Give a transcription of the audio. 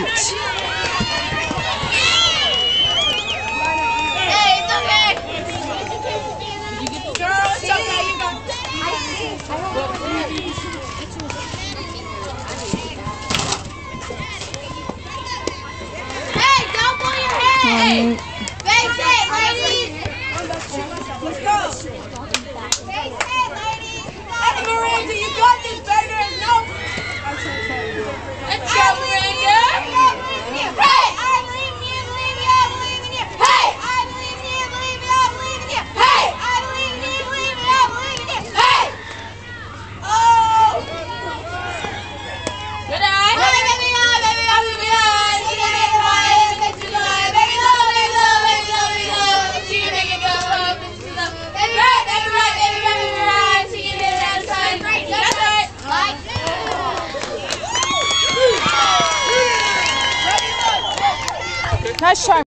shoot. Hey, it's okay. Girl, it's okay. You got Hey, don't pull your head. Face it, ladies. Let's go. Face it, ladies. Hey, Miranda, you got this, baby. No. Let's go, Miranda. Hey, I believe in you, believe in you, believe in you. Hey, I believe in you, believe in you, believe in you. Hey, I believe in you, believe in you, believe in you. Hey. Oh. Good eye. Baby, baby, baby, Nice try.